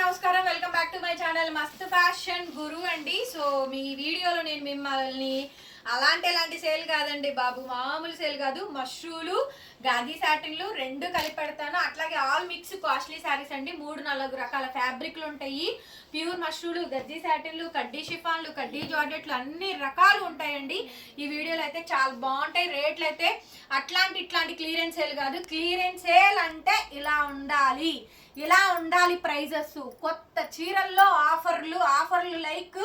నమస్కారం welcome back to my channel మస్త్ fashion గురు అండి. సో మీ వీడియోలో నేను మిమ్మల్ని అలాంటి సేల్ కాదండి బాబు, మామూలు సేల్ కాదు. మష్రూలు గాదీ సాటిన్లు రెండు కలిపి పెడతాను. అట్లాగే ఆల్ మిక్స్ కాస్ట్లీ శారీస్ అండి. 3-4 రకాల ఫ్యాబ్రిక్లు ఉంటాయి. ప్యూర్ మష్రూలు, గద్దీ సాటిన్లు, కడ్డీ షిఫాన్లు, కడ్డీ జార్జెట్లు అన్ని రకాలు ఉంటాయండి. ఈ వీడియోలో అయితే చాలా బాగుంటాయి. రేట్లు అయితే ఇట్లాంటి క్లియరెన్స్ సేల్ కాదు. క్లియరెన్స్ సేల్ అంటే ఇలా ఉండాలి ప్రైజెస్. కొత్త చీరల్లో ఆఫర్లు లైక్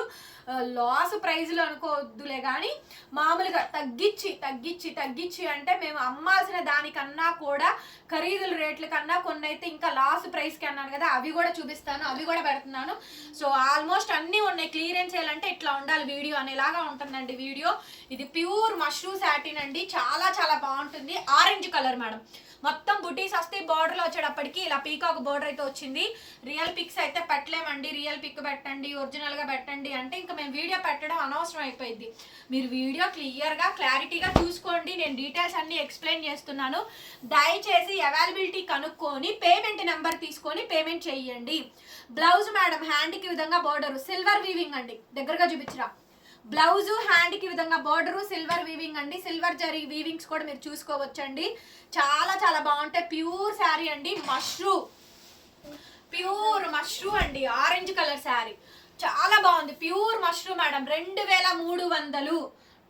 లాస్ ప్రైజ్లు అనుకోవద్దులే కానీ మామూలుగా తగ్గించి అంటే మేము అమ్మాల్సిన దానికన్నా కూడా ఖరీదుల రేట్ల కన్నా కొన్ని అయితే ఇంకా లాస్ ప్రైస్కి అన్నాను కదా, అవి కూడా చూపిస్తాను, అవి కూడా పెడుతున్నాను. సో ఆల్మోస్ట్ అన్నీ ఉన్నాయి. క్లియరెన్స్ చేయాలంటే ఇట్లా ఉండాలి వీడియో అనేలాగా ఉంటుందండి వీడియో. ఇది ప్యూర్ మష్రూ సాటిన్ అండి, చాలా చాలా బాగుంటుంది. ఆరెంజ్ కలర్ మేడం, మొత్తం బుటీస్ వస్తే బార్డర్లో వచ్చేటప్పటికి ఇలా పీకాక్ బార్డర్ అయితే వచ్చింది. రియల్ పిక్స్ అయితే పెట్టలేమండి. రియల్ పిక్ పెట్టండి, ఒరిజినల్గా పెట్టండి అంటే ఇంకా మేము వీడియో పెట్టడం అనవసరం అయిపోయింది. మీరు వీడియో క్లియర్గా క్లారిటీగా చూసుకోండి. నేను డీటెయిల్స్ అన్ని ఎక్స్ప్లెయిన్ చేస్తున్నాను. దయచేసి అవైలబిలిటీ కనుక్కొని పేమెంట్ నెంబర్ తీసుకొని పేమెంట్ చేయండి. బ్లౌజ్ మేడం హ్యాండ్కి విధంగా బార్డర్ సిల్వర్ వీవింగ్ అండి, దగ్గరగా చూపించరా. బ్లౌజ్ హ్యాండ్కి విధంగా బార్డరు సిల్వర్ వీవింగ్ అండి. సిల్వర్ జరీ వీవింగ్స్ కూడా మీరు చూసుకోవచ్చండి. చాలా చాలా బాగుంటాయి. ప్యూర్ శారీ అండి, ప్యూర్ మష్రూ అండి. ఆరెంజ్ కలర్ శారీ చాలా బాగుంది. Pure mashru madam 2300,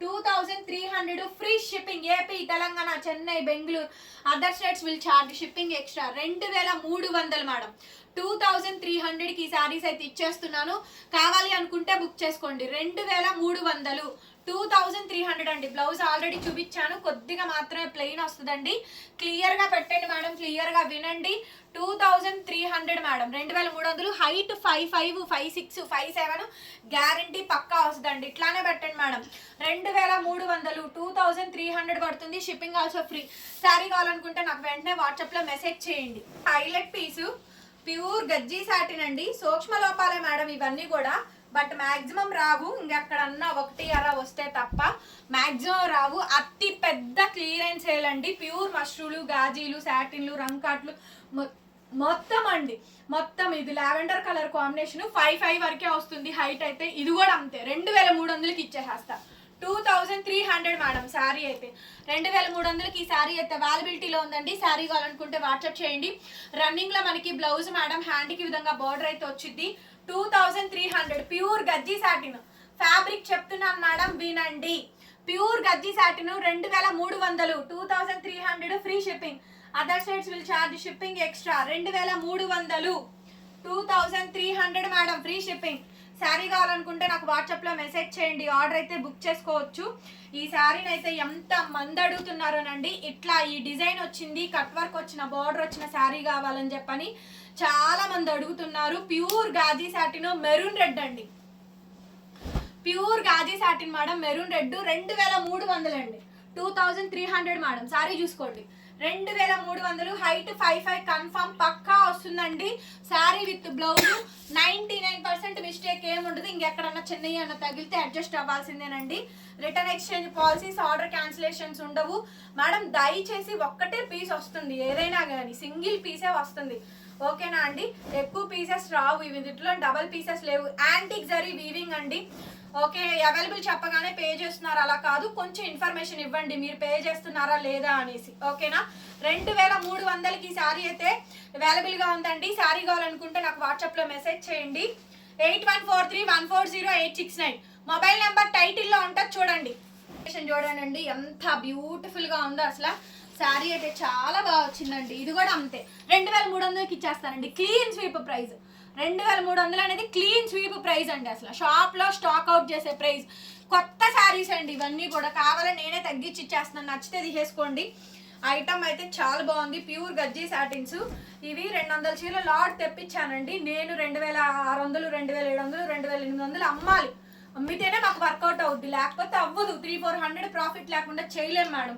2300 free shipping. AP, Telangana, Chennai, Bengaluru, other states will charge shipping extra. 2300 madam. 2300కి ఈ శారీస్ అయితే ఇచ్చేస్తున్నాను. కావాలి అనుకుంటే బుక్ చేసుకోండి. 2300, 2300 అండి. బ్లౌజ్ ఆల్రెడీ చూపించాను, కొద్దిగా మాత్రమే ప్లెయిన్ వస్తుందండి. క్లియర్గా పెట్టండి మేడం, క్లియర్గా వినండి. 2300 మేడం. 2300, హైట్ 5'5", 5'6", 5'7" గ్యారంటీ పక్కా వస్తుందండి. ఇట్లానే పెట్టండి మేడం. 2300, 2300 పడుతుంది. Shipping also free. శారీ కావాలనుకుంటే నాకు వెంటనే వాట్సాప్లో మెసేజ్ చేయండి. హైలైట్ పీసు ప్యూర్ గజ్జీ సాటిన్ అండి. సూక్ష్మ లోపాలే మేడం ఇవన్నీ కూడా, బట్ మ్యాక్సిమం రావు. ఇంకెక్కడన్నా 1 వస్తే తప్ప మ్యాక్సిమం రావు. అతి పెద్ద క్లియరెన్స్ సేల్ అండి. ప్యూర్ మష్రూలు, గాజీలు, సాటిన్లు, రంకాట్లు మొత్తం అండి. మొత్తం ఇది లావెండర్ కలర్ కాంబినేషన్ 5'5" వరకే వస్తుంది. హైట్ అయితే ఇది కూడా అంతే. 2300కి ఇచ్చేసేస్తా. 2300 మేడం శారీ అయితే. 2300కి ఈ శారీ అయితే అవైలబిలిటీలో ఉందండి. శారీ కావాలనుకుంటే వాట్సాప్ చేయండి. రన్నింగ్లో మనకి బ్లౌజ్ మేడం హ్యాండ్కి విధంగా బార్డర్ అయితే వచ్చింది. 2300 ప్యూర్ గజ్జీ సాటిన్ ఫ్యాబ్రిక్ చెప్తున్నాను మేడం, వినండి. Pure గజ్జీ satin 2300, 2300 free shipping. Other states will charge shipping extra. 2300, 2300 madam free shipping. Sari కావాలనుకుంటే నాకు వాట్సాప్లో మెసేజ్ చేయండి. ఆర్డర్ అయితే బుక్ చేసుకోవచ్చు. ఈ శారీని అయితే ఎంత మంది అడుగుతున్నారోనండి. ఇట్లా ఈ డిజైన్ వచ్చింది, కట్ వర్క్ వచ్చిన బార్డర్ వచ్చిన శారీ కావాలని చెప్పని చాలా మంది అడుగుతున్నారు. Pure Ghazi satin maroon red అండి. Pure Ghazi satin madam maroon red 2300 అండి. 2300 మేడం. శారీ చూసుకోండి. 2300, హైట్ 5'5" కన్ఫర్మ్ పక్కా వస్తుందండి. శారీ విత్ బ్లౌజ్ 99% మిస్టేక్ ఏముండదు. ఇంకెక్కడన్నా చిన్నవి అన్న తగిలితే అడ్జస్ట్ అవ్వాల్సిందేనండి. Return exchange policies, order cancellations ఉండవు మేడం. దయచేసి ఒక్కటే పీస్ వస్తుంది, ఏదైనా కానీ సింగిల్ పీసే వస్తుంది. ఓకేనా అండి, ఎక్కువ పీసెస్ రావు. వీటిలో డబల్ పీసెస్ లేవు. యాంటిక్ జరీ వీవింగ్ అండి. ఓకే, అవైలబుల్ చెప్పగానే పే చేస్తున్నారు అలా కాదు, కొంచెం ఇన్ఫర్మేషన్ ఇవ్వండి మీరు పే చేస్తున్నారా లేదా అనేసి. ఓకేనా. 2300కి ఈ శారీ అయితే అవైలబుల్గా ఉందండి. శారీ కావాలనుకుంటే నాకు వాట్సాప్లో మెసేజ్ చేయండి. 8143140869 మొబైల్ నెంబర్ టైటిల్లో ఉంటుంది, చూడండి. చూడండి ఎంత బ్యూటిఫుల్గా ఉందో అసలు. శారీ అయితే చాలా బాగా వచ్చిందండి. ఇది కూడా అంతే. 2300కి ఇచ్చేస్తానండి. Clean sweep price. 2300 అనేది క్లీన్ స్వీప్ ప్రైస్ అండి. అసలు షాప్లో స్టాక్ అవుట్ చేసే ప్రైస్. కొత్త శారీస్ అండి ఇవన్నీ కూడా. కావాలని నేనే తగ్గించి ఇచ్చేస్తున్నాను, నచ్చితే తీసేసుకోండి. ఐటమ్ అయితే చాలా బాగుంది. Pure గజ్జీ satins. ఇవి 200 చీరలు లాట్ తెప్పించానండి నేను. 2600, 2700, 2800 అమ్మాలి. అమ్మితేనే మాకు వర్కౌట్ అవుద్ది, లేకపోతే అవ్వదు. 300-400 ప్రాఫిట్ లేకుండా చేయలేము మేడం.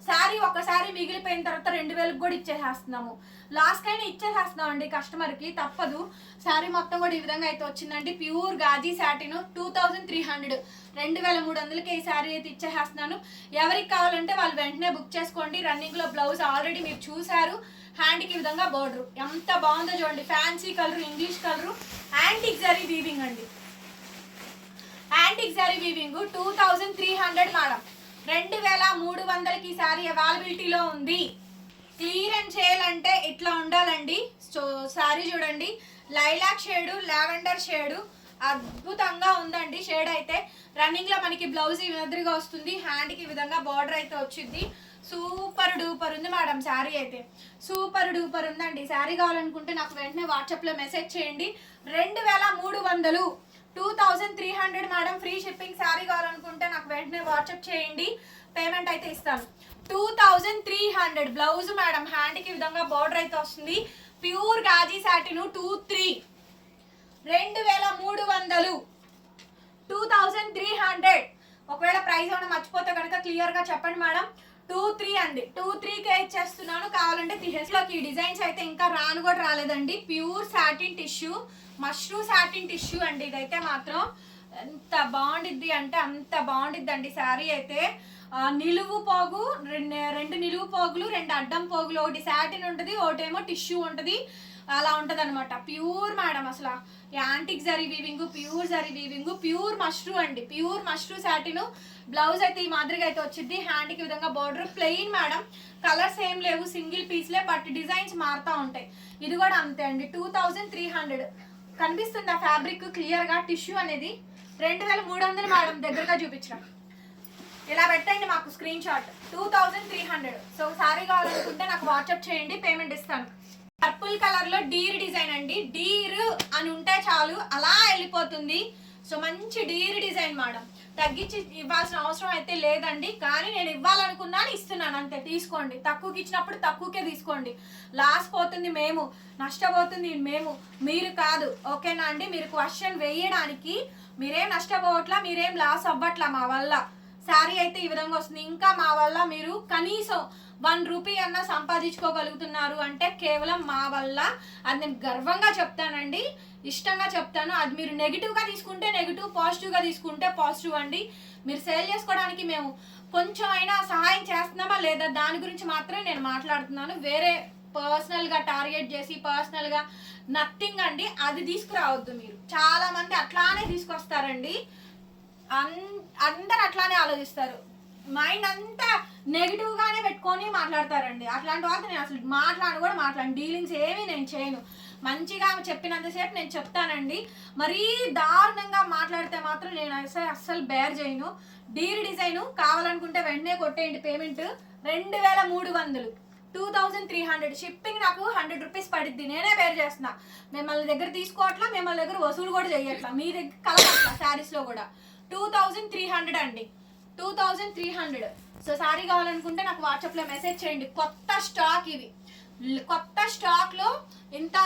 శారీ ఒకసారి మిగిలిపోయిన తర్వాత 2000కి కూడా ఇచ్చేసేస్తున్నాము. లాస్ట్కైనా ఇచ్చేసేస్తున్నాం అండి కస్టమర్కి, తప్పదు. శారీ మొత్తం కూడా ఈ విధంగా అయితే వచ్చిందండి. ప్యూర్ గాజీ సాటిన్ 2300, 2300కి ఈ శారీ అయితే ఇచ్చేసేస్తున్నాను. ఎవరికి కావాలంటే వాళ్ళు వెంటనే బుక్ చేసుకోండి. రన్నింగ్లో బ్లౌజ్ ఆల్రెడీ మీరు చూసారు. హ్యాండ్కి ఈ విధంగా బోర్డర్. ఎంత బాగుందో చూడండి, fancy colour, English colour, antique zari weaving అండి. Antique zari weaving 2300 madam. 2300కి శారీ అవైలబిలిటీలో ఉంది. క్లియరెన్స్ చేయాలంటే ఇట్లా ఉండాలండి. సో శారీ చూడండి, లైలాక్ షేడు, లావెండర్ షేడు, అద్భుతంగా ఉందండి షేడ్ అయితే. రన్నింగ్ లో మనకి బ్లౌజ్ ఈ మాదిరిగా వస్తుంది, హ్యాండ్ కి ఈ విధంగా బార్డర్ అయితే వచ్చింది. సూపర్ డూపర్ ఉంది మేడం శారీ అయితే, సూపర్ డూపర్ ఉందండి. శారీ కావాలనుకుంటే నాకు వెంటనే వాట్సాప్ లో మెసేజ్ చేయండి. 2300, 2300 మేడం. Free shipping. శారీ కావాలనుకుంటే నాకు వెంటనే వాట్సాప్ చేయండి, పేమెంట్ అయితే ఇస్తాను. 2300 బ్లౌజ్ మేడం, హ్యాండ్ కి విధంగా బార్డర్ అయితే వస్తుంది. Pure Ghazi satin 2300, 2300. ఒకవేళ ప్రైస్ ఏమైనా మర్చిపోతే కనుక క్లియర్ గా చెప్పండి మేడం. 23 అండి, 23కే ఇచ్చేస్తున్నాను. కావాలంటే తీసేలోకి ఈ డిజైన్స్ అయితే ఇంకా రాను కూడా రాలేదండి. Pure satin tissue, mashru satin tissue అండి. ఇదైతే మాత్రం ఎంత బాగుండిద్ది అంటే అంత బాగుండిద్ది అండి శారీ అయితే. నిలువు పోగు, రెండు నిలువు పోగులు, రెండు అడ్డం పోగులు, ఒకటి సాటిన్ ఉంటుంది, ఒకటేమో టిష్యూ ఉంటుంది. అలా ఉంటుంది అనమాట. ప్యూర్ మేడం, అసలు antique zari weaving, pure zari weaving, pure mashru అండి. Pure mashru satin. బ్లౌజ్ అయితే ఈ మాదిరిగా అయితే వచ్చింది. హ్యాండ్కి విధంగా బార్డర్ ప్లెయిన్ మేడం. కలర్స్ ఏం లేవు, సింగిల్ పీస్లే, బట్ డిజైన్స్ మారుతూ ఉంటాయి. ఇది కూడా అంతే అండి. 2300 కనిపిస్తుంది ఆ ఫ్యాబ్రిక్ క్లియర్ గా. టిష్యూ అనేది 2300 మేడం. దగ్గరగా చూపించడం ఇలా పెట్టండి మాకు స్క్రీన్ షాట్. 2300. సో సారీ కావాలనుకుంటే నాకు వాట్సాప్ చేయండి, పేమెంట్ ఇస్తాను. పర్పుల్ కలర్ లో డీర్ డిజైన్ అండి. డీర్ అని ఉంటే చాలు అలా వెళ్ళిపోతుంది. సో మంచి డీర్ డిజైన్ మేడం. తగ్గించి ఇవ్వాల్సిన అవసరం అయితే లేదండి, కానీ నేను ఇవ్వాలనుకున్నాను, ఇస్తున్నాను అంతే. తీసుకోండి, తక్కువకి ఇచ్చినప్పుడు తక్కువకే తీసుకోండి. లాస్ పోతుంది మేము, నష్టపోతుంది మేము, మీరు కాదు. ఓకేనా అండి? మీరు క్వశ్చన్ వేయడానికి మీరేం నష్టపోవట్లా, మీరేం లాస్ అవ్వట్లా మా వల్ల. శారీ అయితే ఈ విధంగా వస్తుంది. ఇంకా మా వల్ల మీరు కనీసం 1 రూపీ అన్నా సంపాదించుకోగలుగుతున్నారు అంటే కేవలం మా వల్ల. అది నేను గర్వంగా చెప్తానండి, ఇష్టంగా చెప్తాను. అది మీరు నెగిటివ్గా తీసుకుంటే నెగిటివ్, పాజిటివ్గా తీసుకుంటే పాజిటివ్ అండి. మీరు సేల్ చేసుకోవడానికి మేము కొంచెం అయినా సహాయం చేస్తున్నామా లేదా దాని గురించి మాత్రమే నేను మాట్లాడుతున్నాను. వేరే పర్సనల్గా టార్గెట్ చేసి పర్సనల్గా నథింగ్ అండి. అది తీసుకురావద్దు. మీరు చాలా మంది అట్లానే తీసుకొస్తారండి, అందరు అట్లానే ఆలోచిస్తారు, మైండ్ అంతా నెగిటివ్ గానే పెట్టుకొని మాట్లాడతారండి. అట్లాంటి వాళ్ళతో నేను అసలు మాట్లాడను. డీలింగ్స్ ఏమీ నేను చేయను. మంచిగా చెప్పినంతసేపు నేను చెప్తానండి. మరీ దారుణంగా మాట్లాడితే మాత్రం నేను అస్సలు బేర్ చేయను. డీల్ డిజైన్ కావాలనుకుంటే వెంటనే కొట్టేయండి. పేమెంట్ 2300, 2300. షిప్పింగ్ నాకు 100 రూపీస్ పడిద్ది, నేనే బేర్ చేస్తున్నా. మిమ్మల్ని దగ్గర తీసుకోవట్లా, మిమ్మల్ని దగ్గర వసూలు కూడా చేయట్లా, మీ దగ్గర కలగట్లా. శారీస్ లో కూడా 2300 అండి, 2300. సో శారీ కావాలనుకుంటే నాకు వాట్సాప్ లో మెసేజ్ చేయండి. కొత్త స్టాక్ ఇవి, కొత్త స్టాక్ లో ఇంత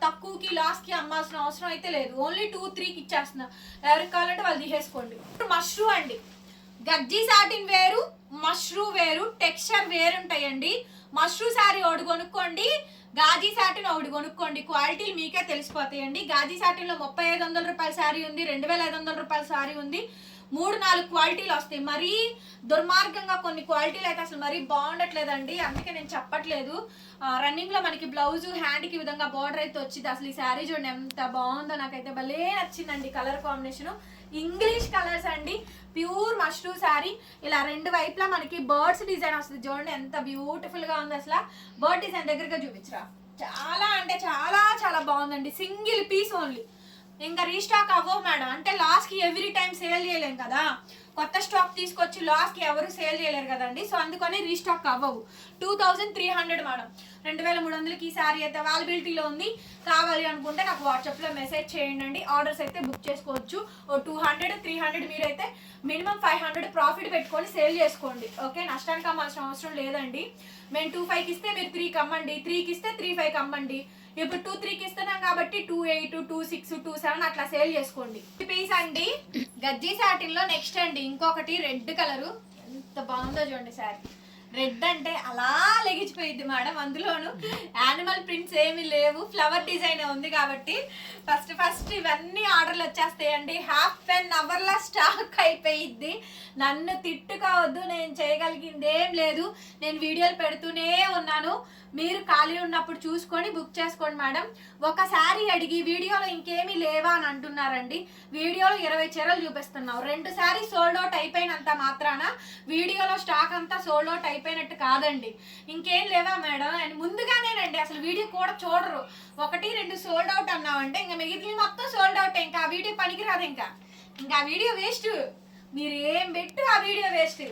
తక్కువకి లాస్ కి అమ్మాల్సిన అవసరం అయితే లేదు. ఓన్లీ 2-3కి ఇచ్చేస్తున్నా. ఎవరికి కావాలంటే వాళ్ళు తీసేసుకోండి. మష్రూ అండి, గజ్జీ సాటిన్ వేరు, మష్రూ వేరు, టెక్స్చర్ వేరు ఉంటాయండి. మష్రూ శారీ ఒకటి కొనుక్కోండి, గాజీ సాటిన్ ఒకటి కొనుక్కోండి. క్వాలిటీలు మీకే తెలిసిపోతాయండి. గాజీ సాటిన్ లో 3500 రూపాయల శారీ ఉంది, 2500 రూపాయల శారీ ఉంది. 3-4 క్వాలిటీలు వస్తాయి. మరీ దుర్మార్గంగా కొన్ని క్వాలిటీలు అయితే అసలు మరీ బాగుండట్లేదండి, అందుకే నేను చెప్పట్లేదు. రన్నింగ్ లో మనకి బ్లౌజ్, హ్యాండ్ కి విధంగా బార్డర్ అయితే వచ్చింది. అసలు ఈ శారీ చూడండి ఎంత బాగుందో, నాకైతే భలే నచ్చిందండి. కలర్ కాంబినేషన్ ఇంగ్లీష్ కలర్స్ అండి. ప్యూర్ మష్రూ శారీ. ఇలా రెండు వైపులా మనకి బర్డ్స్ డిజైన్ వస్తుంది. చూడండి ఎంత బ్యూటిఫుల్ గా ఉంది. అసలు బర్డ్ డిజైన్ దగ్గరగా చూపించరా, చాలా అంటే చాలా చాలా బాగుందండి. Single piece only. ఇంకా రీస్టాక్ అవ్వవు మేడం. అంటే లాస్ట్ కి ఎవ్రీ టైం సేల్ చేయలేం కదా, కొత్త స్టాక్ తీసుకొచ్చి లాస్ట్ కి ఎవరు సేల్ చేయలేరు కదండి. సో అందుకని రీస్టాక్ అవ్వవు. 2300 మేడం. 2300కి ఈ శారీ అయితే అవైలబిలిటీలో ఉంది. కావాలి అనుకుంటే నాకు వాట్సాప్ లో మెసేజ్ చేయండి. ఆర్డర్స్ అయితే బుక్ చేసుకోవచ్చు. 200-300 మీరైతే మినిమం 500 ప్రాఫిట్ పెట్టుకొని సేల్ చేసుకోండి. ఓకే, నష్టానికి అమ్మాల్సిన అవసరం లేదండి. మేము 25కి ఇస్తే మీరు 3కి అమ్మండి, 3కి ఇస్తే 3.5కి అమ్మండి. ఇప్పుడు 2-3కి ఇస్తున్నాం కాబట్టి 2.8, 2.6, 2.7 అట్లా సేల్ చేసుకోండి. పీస్ అండి, గజ్జీ సాటిన్ లో నెక్స్ట్ అండి ఇంకొకటి రెడ్ కలరు. ఎంత బాగుందో చూడండి శారీ. రెడ్ అంటే అలా లెగిచిపోయింది మేడం. అందులోను యానిమల్ ప్రింట్స్ ఏమి లేవు, ఫ్లవర్ డిజైన్ ఉంది కాబట్టి ఫస్ట్ ఇవన్నీ ఆర్డర్లు వచ్చేస్తాయండి. ½ అవర్లో స్టాక్ అయిపోయిద్ది. నన్ను తిట్టుకోవద్దు, నేను చేయగలిగింది ఏం లేదు. నేను వీడియోలు పెడుతూనే ఉన్నాను. మీరు ఖాళీ ఉన్నప్పుడు చూసుకొని బుక్ చేసుకోండి మేడం. ఒక శారీ అడిగి వీడియోలో ఇంకేమీ లేవా అని అంటున్నారండి. వీడియోలో 20 చీరలు చూపిస్తున్నావు, 2 శారీ సోల్డ్ అవుట్ అయిపోయినంత మాత్రాన వీడియోలో స్టాక్ అంతా సోల్డ్ అవుట్ అయిపోయినట్టు కాదండి. ఇంకేం లేవా మేడం అని ముందుగానేనండి, అసలు వీడియో కూడా చూడరు. 1, 2 సోల్డ్ అవుట్ అన్నామంటే ఇంకా మిగిలిన మొత్తం సోల్డ్ అవుట్. ఇంకా ఆ వీడియో పనికిరాదు. ఇంకా ఆ వీడియో వేస్ట్. మీరు ఏం పెట్టు ఆ వీడియో వేస్ట్.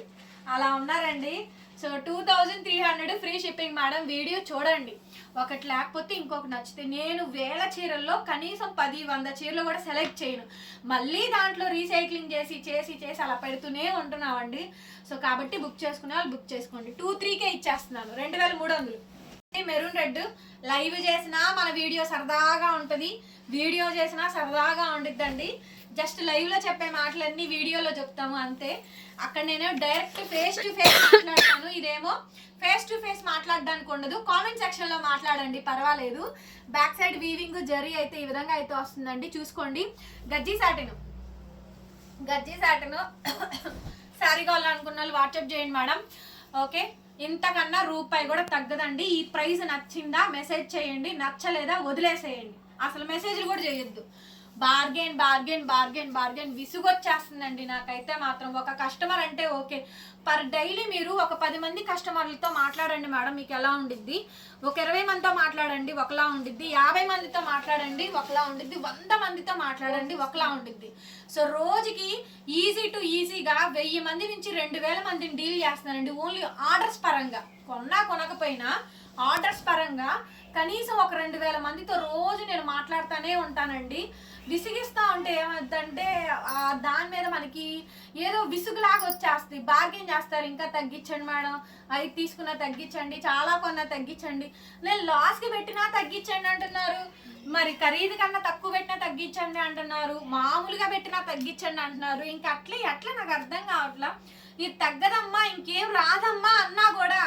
అలా ఉన్నారండి. So 2300 free shipping madam. Video చూడండి, ఒకటి లేకపోతే ఇంకొకటి నచ్చితే. నేను 1000 చీరల్లో కనీసం 10-100 చీరలు కూడా సెలెక్ట్ చేయను. మళ్ళీ దాంట్లో రీసైక్లింగ్ చేసి అలా పెడుతూనే ఉంటున్నామండి. సో కాబట్టి బుక్ చేసుకునే వాళ్ళు బుక్ చేసుకోండి. 2-3కే ఇచ్చేస్తున్నాను, 2300. మెరూన్ రెడ్ లైవ్ చేసినా మన వీడియో సరదాగా ఉంటుంది, వీడియో చేసినా సరదాగా ఉండిద్దండి. జస్ట్ లైవ్లో చెప్పే మాటలన్నీ వీడియోలో చెప్తాము అంతే. అక్కడ నేను డైరెక్ట్ ఫేస్ టు ఫేస్ మాట్లాడతాను. ఇదేమో ఫేస్ టు ఫేస్ మాట్లాడడానికి ఉండదు, కామెంట్ సెక్షన్లో మాట్లాడండి, పర్వాలేదు. బ్యాక్ సైడ్ వీవింగ్ జరీ అయితే ఈ విధంగా అయితే వస్తుందండి, చూసుకోండి. గజ్జీ సాటిను శారీ కావాలనుకున్న వాళ్ళు వాట్సాప్ చేయండి మేడం. ఓకే, ఇంతకన్నా రూపాయి కూడా తగ్గదండి. ఈ ప్రైస్ నచ్చిందా మెసేజ్ చేయండి, నచ్చలేదా వదిలేసేయండి. అసలు మెసేజ్లు కూడా చేయొద్దు. బార్గెన్ విసుగొచ్చేస్తుందండి నాకైతే మాత్రం. ఒక కస్టమర్ అంటే ఓకే, పర్ డైలీ మీరు ఒక 10 మంది కస్టమర్లతో మాట్లాడండి మేడం, మీకు ఎలా ఉండిద్ది. ఒక 20 మందితో మాట్లాడండి, ఒకలా ఉండిద్ది. 50 మందితో మాట్లాడండి, ఒకలా ఉండిద్ది. 100 మందితో మాట్లాడండి, ఒకలా ఉండిద్ది. సో రోజుకి ఈజీగా 1000 మంది నుంచి 2000 మందిని డీల్ చేస్తున్నానండి. ఓన్లీ ఆర్డర్స్ పరంగా, కొనకపోయినా ఆర్డర్స్ పరంగా కనీసం ఒక 2000 మందితో రోజు నేను మాట్లాడుతూనే ఉంటానండి. విసిగిస్తూ ఉంటే ఏమవుతుందంటే దాని మీద మనకి ఏదో విసుగులాగా వచ్చేస్తుంది. బార్గెన్ చేస్తారు, ఇంకా తగ్గించండి మేడం, అవి తీసుకున్నా తగ్గించండి, చాలా కొన్నా తగ్గించండి. నేను లాస్కి పెట్టినా తగ్గించండి అంటున్నారు, మరి ఖరీదు కన్నా తక్కువ పెట్టినా తగ్గించండి అంటున్నారు, మామూలుగా పెట్టినా తగ్గించండి అంటున్నారు. ఇంకా ఎట్లా నాకు అర్థం కావట్లా. ఇది తగ్గదమ్మా, ఇంకేం రాదమ్మా అన్నా కూడా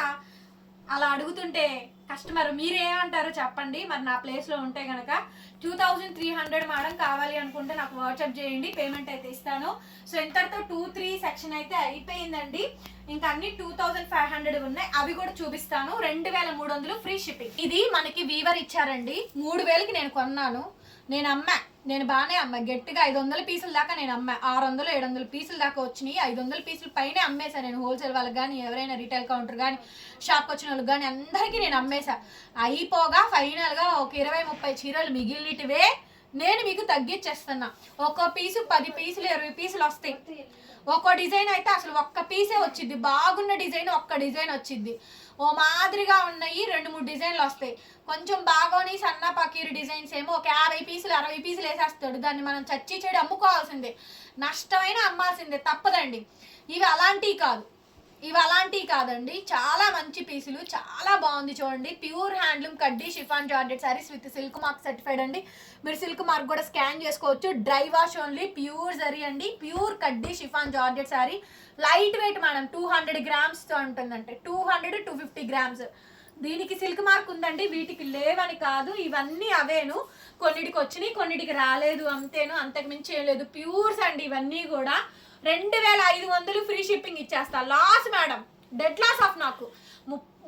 అలా అడుగుతుంటే కస్టమర్ మీరేమంటారో చెప్పండి. మరి నా ప్లేస్లో ఉంటే కనుక 2300 మేడం, కావాలి అనుకుంటే నాకు వాట్సాప్ చేయండి, పేమెంట్ అయితే ఇస్తాను. సో ఇంతటితో 2-3 సెక్షన్ అయితే అయిపోయిందండి. ఇంకా అన్ని 2500 ఉన్నాయి, అవి కూడా చూపిస్తాను. 2300 ఫ్రీ షిప్పింగ్. ఇది మనకి వీవర్ ఇచ్చారండి, 3000కి నేను కొన్నాను. నేను బాగానే అమ్మా, గట్టిగా 500 పీసుల దాకా నేను అమ్మా. 600-700 పీసుల దాకా వచ్చినాయి. 500 పీసుల పైనే అమ్మేసా నేను, హోల్సేల్ వాళ్ళకి కానీ, ఎవరైనా రీటైల్ కౌంటర్ కానీ, షాప్కి వచ్చిన వాళ్ళకి కానీ అందరికీ నేను అమ్మేసా. అయిపోగా ఫైనల్గా ఒక 20-30 చీరలు మిగిలినటివే నేను మీకు తగ్గించేస్తున్నా. ఒక్కో పీసు 10 పీసులు 20 పీసులు వస్తాయి. ఒక్కో డిజైన్ అయితే అసలు ఒక్క పీసే వచ్చింది, బాగున్న డిజైన్ ఒక్క డిజైన్ వచ్చింది. ఓ మాదిరిగా ఉన్నాయి 2-3 డిజైన్లు వస్తాయి. కొంచెం బాగోని సన్న పకీరు డిజైన్స్ ఏమో ఒక 50 పీసులు 60 పీసులు వేసేస్తాడు. దాన్ని మనం చచ్చి చెడు అమ్ముకోవాల్సిందే, నష్టమైన అమ్మాల్సిందే, తప్పదండి. ఇవి అలాంటివి కాదండి, చాలా మంచి పీసులు, చాలా బాగుంది చూడండి. Pure handloom kaddi chiffon georgette saris with silk mark certified అండి. మీరు సిల్క్ మార్క్ కూడా స్కాన్ చేసుకోవచ్చు. Dry wash only, pure zari అండి, ప్యూర్ కడ్డీ chiffon georgette sari. Light weight madam, 200 గ్రామ్స్తో ఉంటుందంటే 200-250 గ్రామ్స్. దీనికి సిల్క్ మార్క్ ఉందండి, వీటికి లేవని కాదు, ఇవన్నీ అవేను. కొన్నిటికి వచ్చినాయి, కొన్నిటికి రాలేదు, అంతేను, అంతకు మించి ఏం లేదు. ప్యూర్స్ అండి ఇవన్నీ కూడా. 2500 ఫ్రీ షిప్పింగ్ ఇచ్చేస్తా. Loss madam, dead loss of నాకు.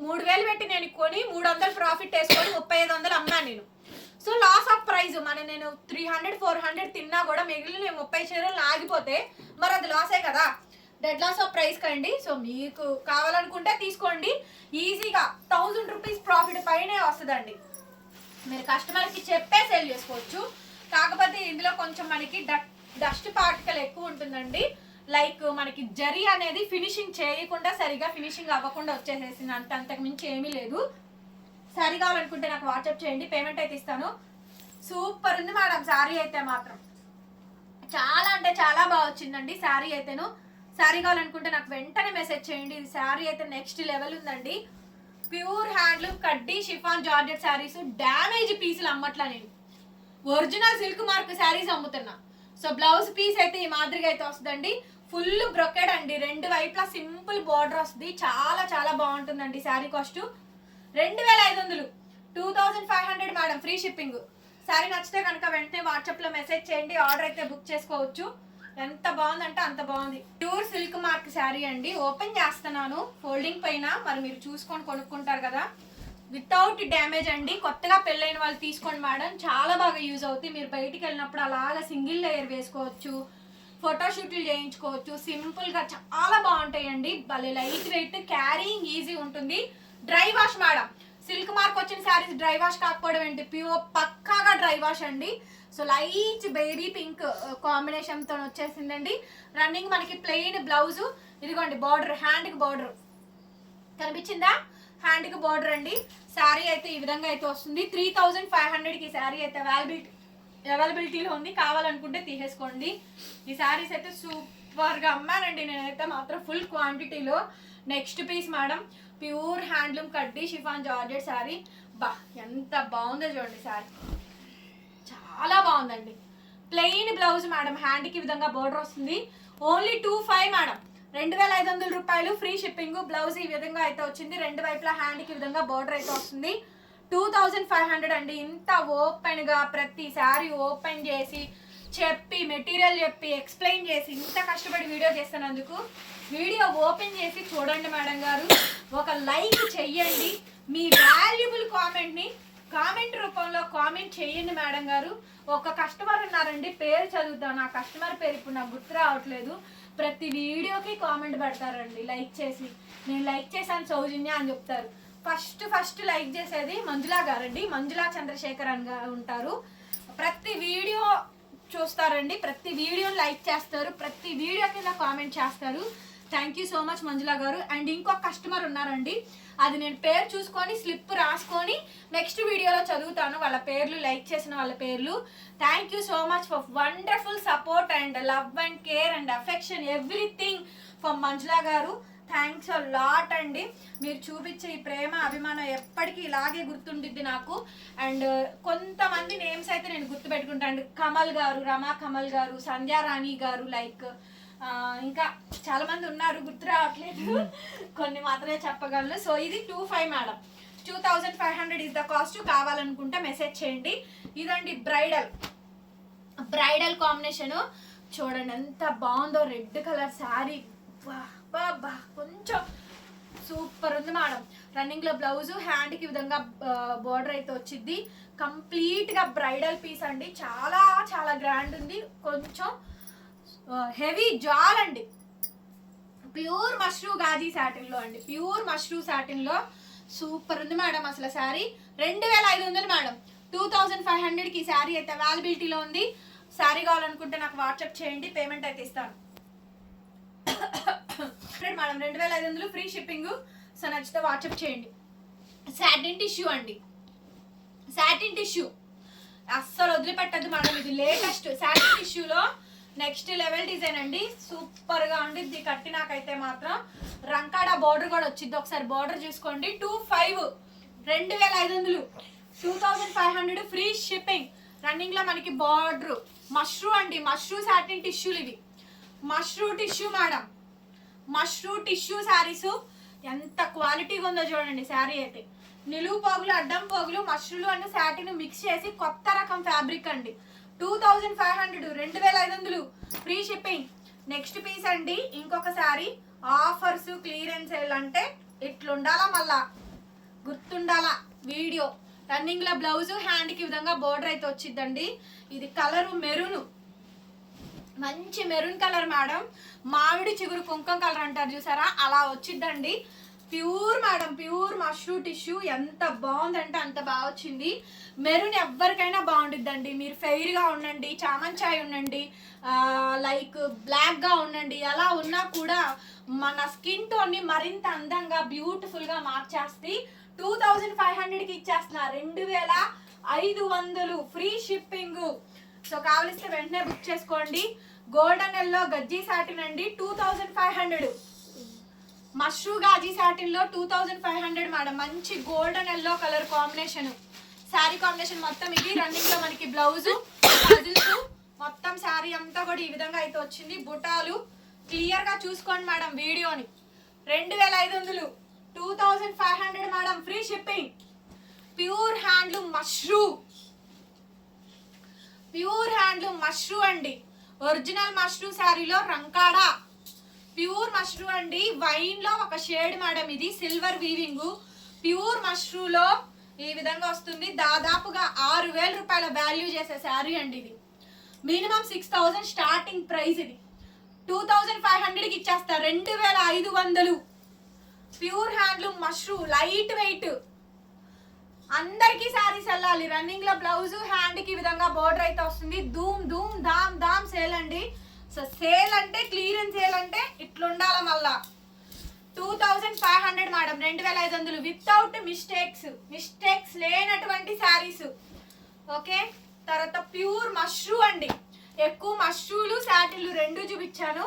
3000 పెట్టి నేను కొని 300 ప్రాఫిట్ వేసుకొని 3500 అమ్మాను నేను. So loss of price. నేను 300-400 తిన్నా కూడా మిగిలిన 30 చీరలు ఆగిపోతే మరి అది లాసే కదా, డెడ్ లాస్ ఆఫ్ ప్రైస్ కండి. సో మీకు కావాలనుకుంటే తీసుకోండి, ఈజీగా 1000 రూపీస్ ప్రాఫిట్ పైనే వస్తుందండి. మీరు కస్టమర్కి చెప్పే సేల్ చేసుకోవచ్చు. కాకపోతే ఇందులో కొంచెం మనకి డస్ట్ పార్టికల్ ఎక్కువ ఉంటుందండి. లైక్ మనకి జరీ అనేది ఫినిషింగ్ చేయకుండా, సరిగా ఫినిషింగ్ అవ్వకుండా వచ్చేసేసింది, అంతకు మించి ఏమీ లేదు. శారీ కావాలనుకుంటే నాకు వాట్సాప్ చేయండి, పేమెంట్ అయితే ఇస్తాను. సూపర్ ఉంది మేడం శారీ అయితే మాత్రం, చాలా అంటే చాలా బాగా వచ్చిందండి శారీ అయితేను. శారీ కావాలనుకుంటే నాకు వెంటనే మెసేజ్ చేయండి. ఇది శారీ అయితే నెక్స్ట్ లెవెల్ ఉందండి. Pure handloom kaddi chiffon georgette saris. Damage పీసులు అమ్మట్లా, నేను ఒరిజినల్ సిల్క్ మార్క్ శారీస్ అమ్ముతున్నా. సో బ్లౌజ్ పీస్ అయితే ఈ మాదిరిగా అయితే వస్తుందండి. ఫుల్ బ్రొకెడ్ అండి, 2 వైపులా సింపుల్ బార్డర్ వస్తుంది. చాలా చాలా బాగుంటుందండి. Sari cost 2500, 2500 madam, free shipping. Sari నచ్చితే కనుక వెంటనే వాట్సాప్లో మెసేజ్ చేయండి, ఆర్డర్ అయితే బుక్ చేసుకోవచ్చు. ఎంత బాగుందంటే అంత బాగుంది. ప్యూర్ సిల్క్ మార్క్ శారీ అండి. ఓపెన్ చేస్తున్నాను ఫోల్డింగ్ పైన, మరి మీరు చూసుకొని కొనుక్కుంటారు కదా. వితౌట్ డ్యామేజ్ అండి. కొత్తగా పెళ్ళైన వాళ్ళు తీసుకోండి మేడం, చాలా బాగా యూజ్ అవుతుంది. మీరు బయటికి వెళ్ళినప్పుడు అలాగా సింగిల్ లేయర్ వేసుకోవచ్చు, ఫోటోషూట్లు చేయించుకోవచ్చు, సింపుల్గా చాలా బాగుంటాయండి. భలే లైట్ వెయిట్, క్యారీయింగ్ ఈజీ ఉంటుంది. Dry wash madam, silk mark వచ్చిన శారీస్ డ్రై వాష్ కాకపోవడం ఏంటి, ప్యూర్ పక్కాగా డ్రై వాష్ అండి. సో లైట్ బేబీ పింక్ కాంబినేషన్తో వచ్చేసిందండి. రన్నింగ్ మనకి ప్లెయిన్ బ్లౌజు, ఇదిగోండి బార్డర్, హ్యాండ్కి బార్డర్ కనిపించిందా, హ్యాండ్కి బార్డర్ అండి. శారీ అయితే ఈ విధంగా అయితే వస్తుంది. 3500కి శారీ అయితే అవైలబిలిటీలో ఉంది. కావాలనుకుంటే తీసేసుకోండి. ఈ శారీస్ అయితే సూపర్గా అమ్మానండి నేనైతే మాత్రం ఫుల్ క్వాంటిటీలో. Next piece madam, pure handloom kaddi chiffon georgette sari. బా ఎంత బాగుందో చూడండి శారీ, చాలా బాగుందండి. ప్లెయిన్ బ్లౌజ్ మేడం, హ్యాండ్కి ఈ విధంగా బోర్డర్ వస్తుంది. ఓన్లీ 25 మేడం, 2500 రూపాయలు, ఫ్రీ షిప్పింగ్. బ్లౌజ్ ఈ విధంగా అయితే వచ్చింది, రెండు వైపులా హ్యాండ్కి ఈ విధంగా బోర్డర్ అయితే వస్తుంది. 2500 అండి. ఇంత ఓపెన్గా ప్రతి శారీ ఓపెన్ చేసి చెప్పి మెటీరియల్ చెప్పి ఎక్స్ప్లెయిన్ చేసి ఇంత కష్టపడి వీడియో చేస్తున్నందుకు వీడియో ఓపెన్ చేసి చూడండి మేడం గారు, ఒక లైక్ చెయ్యండి, మీ వాల్యుబుల్ కామెంట్ని కామెంట్ రూపంలో కామెంట్ చేయండి మేడం గారు. ఒక కస్టమర్ ఉన్నారండి, పేరు చదువుతాను, ఆ కస్టమర్ పేరు ఇప్పుడు నాకు గుర్తు రావట్లేదు. ప్రతి వీడియోకి కామెంట్ పెడతారండి లైక్ చేసి, నేను లైక్ చేశాను సౌజన్య అని చెప్తారు. ఫస్ట్ లైక్ చేసేది మంజులా గారండి, మంజులా చంద్రశేఖర్ అని ఉంటారు. ప్రతి వీడియో చూస్తారండి, ప్రతి వీడియో లైక్ చేస్తారు, ప్రతి వీడియో కింద కామెంట్ చేస్తారు. Thank you so much Manjula గారు. అండ్ ఇంకొక కస్టమర్ ఉన్నారండి, అది నేను పేరు చూసుకొని స్లిప్ రాసుకొని నెక్స్ట్ వీడియోలో చదువుతాను వాళ్ళ పేర్లు, లైక్ చేసిన వాళ్ళ పేర్లు. Thank you so much for wonderful support and love and care and affection everything for Manjula గారు. థ్యాంక్స్ అ లాట్ అండి. మీరు చూపించే ఈ ప్రేమ అభిమానం ఎప్పటికీ ఇలాగే గుర్తుండిద్ది నాకు. అండ్ కొంతమంది నేమ్స్ అయితే నేను గుర్తుపెట్టుకుంటాను, కమల్ గారు, రమా కమల్ గారు, సంధ్యారాణి గారు, లైక్ ఇంకా చాలా మంది ఉన్నారు గుర్తు రావట్లేదు, కొన్ని మాత్రమే చెప్పగలను. సో ఇది 25 మేడం, 2500 ఇస్ ద కాస్ట్. కావాలనుకుంటే మెసేజ్ చేయండి. ఇదండి బ్రైడల్ కాంబినేషను, చూడండి ఎంత బాగుందో, రెడ్ కలర్ శారీ, బా కొంచెం సూపర్ ఉంది మేడం. రన్నింగ్ లో బ్లౌజ్, హ్యాండ్ కి విధంగా బోర్డర్ అయితే వచ్చింది. కంప్లీట్ గా బ్రైడల్ పీస్ అండి, చాలా చాలా గ్రాండ్ ఉంది. కొంచెం హెవీ జాల్ అండి, ప్యూర్ మష్రూ గాజీ సాటిన్ లో అండి, ప్యూర్ మష్రూ సాటిన్ లో సూపర్ ఉంది మేడం. అసలు శారీ 2500 మేడం, 2500కి శారీ అయితే అవైలబిలిటీలో ఉంది. శారీ కావాలనుకుంటే నాకు వాట్సాప్ చేయండి, పేమెంట్ అయితే ఇస్తాను మేడం. 2500 free shipping. సో నచ్చితే వాట్సాప్ చేయండి. సాటిన్ టిష్యూ అండి, సాటిన్ టిష్యూ అస్సలు వదిలిపెట్టద్దు మేడం, ఇది లేటెస్ట్ సాటిన్ టిష్యూలో నెక్స్ట్ లెవెల్ డిజైన్ అండి, సూపర్ గా ఉండిద్ది. కట్టినాకైతే మాత్రం రంకాడా బోర్డర్ కూడా వచ్చింది, ఒకసారి బోర్డర్ చూసుకోండి. 2500 2500 ఫ్రీ షిప్పింగ్. రన్నింగ్ లో మనకి బార్డర్ మష్రూ అండి, మష్రూ సాటిన్ టిష్యూలు ఇవి, mashru tissue madam, mashru tissue saris ఎంత క్వాలిటీగా ఉందో చూడండి. శారీ అయితే నిలువు పోగులు, అడ్డం పోగులు, మష్రూలు అండ్ సాటిన్ మిక్స్ చేసి కొత్త రకం ఫ్యాబ్రిక్ అండి. 2500 2500 ఫ్రీ షిప్పింగ్. నెక్స్ట్ పీస్ అండి, ఇంకొక శారీ. ఆఫర్స్ క్లియరెన్స్ సేల్ అంటే ఇట్లుండాలా, మళ్ళా గుర్తుండాలా వీడియో. రన్నింగ్ లో బ్లౌజ్, హ్యాండ్ కి విధంగా బోర్డర్ అయితే వచ్చిందండి. ఇది కలరు మెరూన్, మంచి మెరూన్ కలర్ మేడం, మామిడి చిగురు కుంకుమ కలర్ అంటారు చూసారా, అలా వచ్చిందండి. Pure madam, pure mashru tissue, ఎంత బాగుందంటే అంత బాగా వచ్చింది. మెరూన్ ఎవరికైనా బాగుంటుందండి. మీరు ఫెయిర్గా ఉండండి, చామంచాయ్ ఉండండి, లైక్ బ్లాక్గా ఉండండి, అలా ఉన్నా కూడా మన స్కిన్ టోన్ని మరింత అందంగా బ్యూటిఫుల్గా మార్చేస్తే 2500కి ఇచ్చేస్తున్నా, 2500 ఫ్రీ షిప్పింగ్. సో కావలిస్తే వెంటనే బుక్ చేసుకోండి. గోల్డెన్ ఎల్లో గజ్జీ సాటిన్ అండి, 2500. మష్రూ గాజీ సాటిన్ లో 2500 మేడం, మంచి golden yellow colour combination sari combination మొత్తం ఇది. రన్నింగ్ లో మనకి బ్లౌజ్, పజిల్స్, మొత్తం శారీ అంతా కూడా ఈ విధంగా అయితే వచ్చింది. బుటాలు క్లియర్ గా చూసుకోండి మేడం వీడియోని. 2500 2500 madam, free shipping. Pure handloom mashru, pure handloom mashru అండి, ఒరిజినల్ మష్రూ శారీలో రంకాడా ప్యూర్ మష్రూ అండి. వైన్ లో ఒక షేడ్ మేడం, ఇది సిల్వర్ వీవింగ్, ప్యూర్ మష్రూలో ఈ విధంగా వస్తుంది. దాదాపుగా 6,000 రూపాయల వాల్యూ చేసే శారీ అండి ఇది. Minimum 6,000 starting price. ఇది 2,500కి ఇచ్చేస్తా. 2,500 pure handloom mashru light weight. అందరికీ శారీస్ వెళ్ళాలి. రన్నింగ్ లో బ్లౌజ్ హ్యాండ్ కి విధంగా బోర్డర్ అయితే వస్తుంది. ధూమ్ ధూమ్ ధామ్ ధామ్ సేల్ అండి. సో సేల్ అంటే క్లియరెన్స్ సేల్ అంటే ఇట్లుండాల. మళ్ళా 2,500 మేడం, 2,500 వితౌట్ మిస్టేక్స్ లేనటువంటి శారీస్. ఓకే, తర్వాత ప్యూర్ మష్రూ అండి. ఎక్కువ మష్రూలు శాటిన్లు రెండు చూపించాను.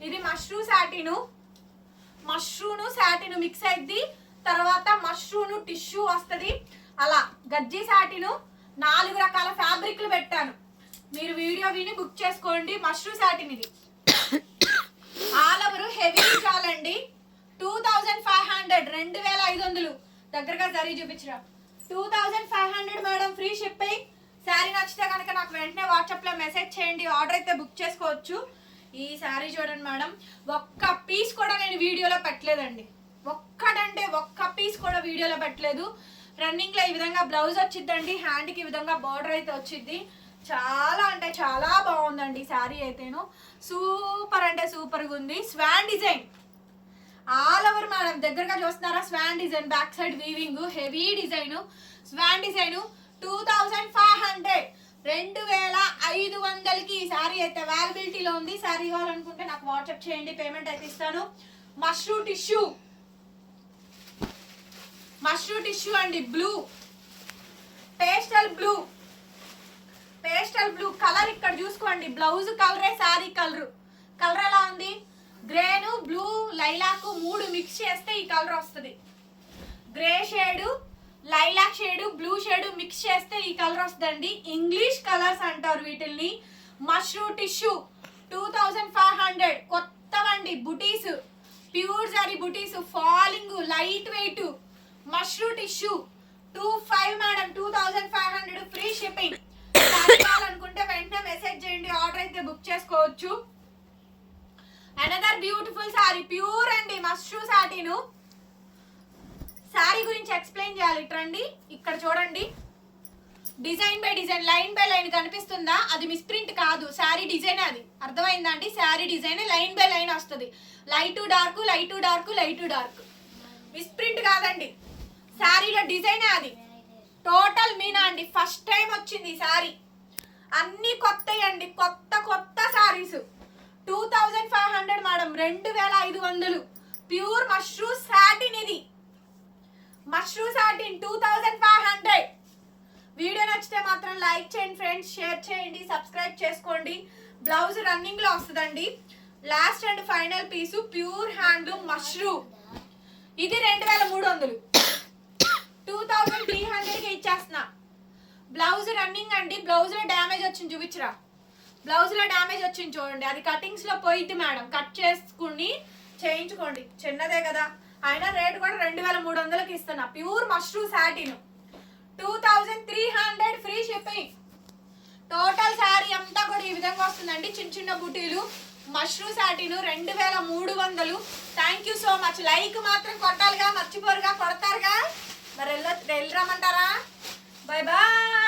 ఇది మష్రూ శాటిను, మష్రూను శాటిను మిక్స్ అయింది. తర్వాత మష్రూను టిష్యూ వస్తుంది. అలా గజ్జి శాటిను 4 రకాల ఫ్యాబ్రిక్లు పెట్టాను. మీరు వీడియో విని బుక్ చేసుకోండి. మష్రూ శాటిన్ ఇది. ఆల్ ఓవర్ హెవీ చాలండి. 2,500, 2,500 దగ్గరగా జరీ చూపించరా. 2,500 మేడం, ఫ్రీ షిప్పింగ్. శారీ నచ్చితే కనుక నాకు వెంటనే వాట్సాప్లో మెసేజ్ చేయండి. ఆర్డర్ అయితే బుక్ చేసుకోవచ్చు. ఈ శారీ చూడండి మేడం, ఒక్క పీస్ కూడా నేను వీడియోలో పెట్టలేదండి. ఒక్కడంటే ఒక్క పీస్ కూడా వీడియోలో పెట్టలేదు. రన్నింగ్లో ఈ విధంగా బ్లౌజ్ వచ్చిద్దండి. హ్యాండ్కి ఈ విధంగా బార్డర్ అయితే వచ్చింది. చాలా అంటే చాలా బాగుందండి శారీ అయితేను. సూపర్ అంటే సూపర్గా ఉంది. Schwann design all over madam, దగ్గరగా చూస్తున్నారా? Schwann design, back side weaving, heavy design. Schwann design 2,500, 2,500కి ఈ శారీ అయితే అవైలబిలిటీలో ఉంది. శారీ కావాలనుకుంటే నాకు వాట్సాప్ చేయండి, పేమెంట్ అయితే ఇస్తాను. మష్రూ టిష్యూ అండి. బ్లూ, పేస్టల్ బ్లూ కలర్ ఇక్కడ చూసుకోండి. బ్లౌజ్ కలరే శారీ కలర్ ఎలా ఉంది? గ్రేను, బ్లూ, లైలాక్ 3 మిక్స్ చేస్తే ఈ కలర్ వస్తుంది. Grey shade, lilac shade, blue shade mix చేస్తే ఈ కలర్ వస్తుందండి. ఇంగ్లీష్ కలర్స్ అంటారు వీటిల్ని. మష్రూ టిష్యూ 2,500. కొత్తవండి బుటీస్, ప్యూర్ జరీ బుటీస్, falling, light weight. Mashru tissue 2,500 madam, 2,500 free shipping. కావాలనుకుంటే వెంటనే మెసేజ్ చేయండి, ఆర్డర్ అయితే బుక్ చేసుకోవచ్చు. అనదర్ బ్యూటిఫుల్ సారీ, ప్యూర్ అండి మష్రూ సాటిను. సారీ గురించి ఎక్స్ప్లెయిన్ చేయాలి. రండి ఇక్కడ చూడండి. Design by design, line by line కనిపిస్తుందా? అది మిస్ప్రింట్ కాదు, శారీ డిజైన్. అది అర్థమైందా అండి? Sari design line by line వస్తుంది. Light dark, light dark, light dark. Misprint కాదండి, శారీలో డిజైనే అది. టోటల్ మీనా అండి. ఫస్ట్ టైం వచ్చింది ఈ శారీ. అన్ని కొత్తవి అండి, కొత్త saris. 2,500 madam, 2,500 pure mashru satin. ఇది మష్రూ సాటిన్ 2,500. వీడియో నచ్చితే మాత్రం లైక్ చేయండి ఫ్రెండ్స్, షేర్ చేయండి, సబ్స్క్రైబ్ చేసుకోండి. బ్లౌజ్ రన్నింగ్ లో వస్తుందండి. Last and final piece pure handloom mashru. ఇది 2,300, 2,300కి ఇచ్చేస్తున్నా. బ్లౌజ్ రన్నింగ్ అండి. బ్లౌజ్ లో డ్యామేజ్ వచ్చింది చూపించరా. బ్లౌజ్ లో డ్యామేజ్ వచ్చింది చూడండి. అది కటింగ్స్ లో పోయిద్ది మేడం. కట్ చేసుకుని చేయించుకోండి, చిన్నదే కదా. అయినా రేట్ కూడా 2,300కి ఇస్తున్నా. Pure mashru satin 2,300 free shipping. Total sari అంతా కూడా ఈ విధంగా వస్తుందండి. చిన్న బుటీలు mashru satin 2,300. Thank you so much. Like మాత్రం కొట్టాలిగా, మర్చిపోరుగా, కొడతారుగా. మరి వెళ్ళరమ్మంటారా? Bye bye.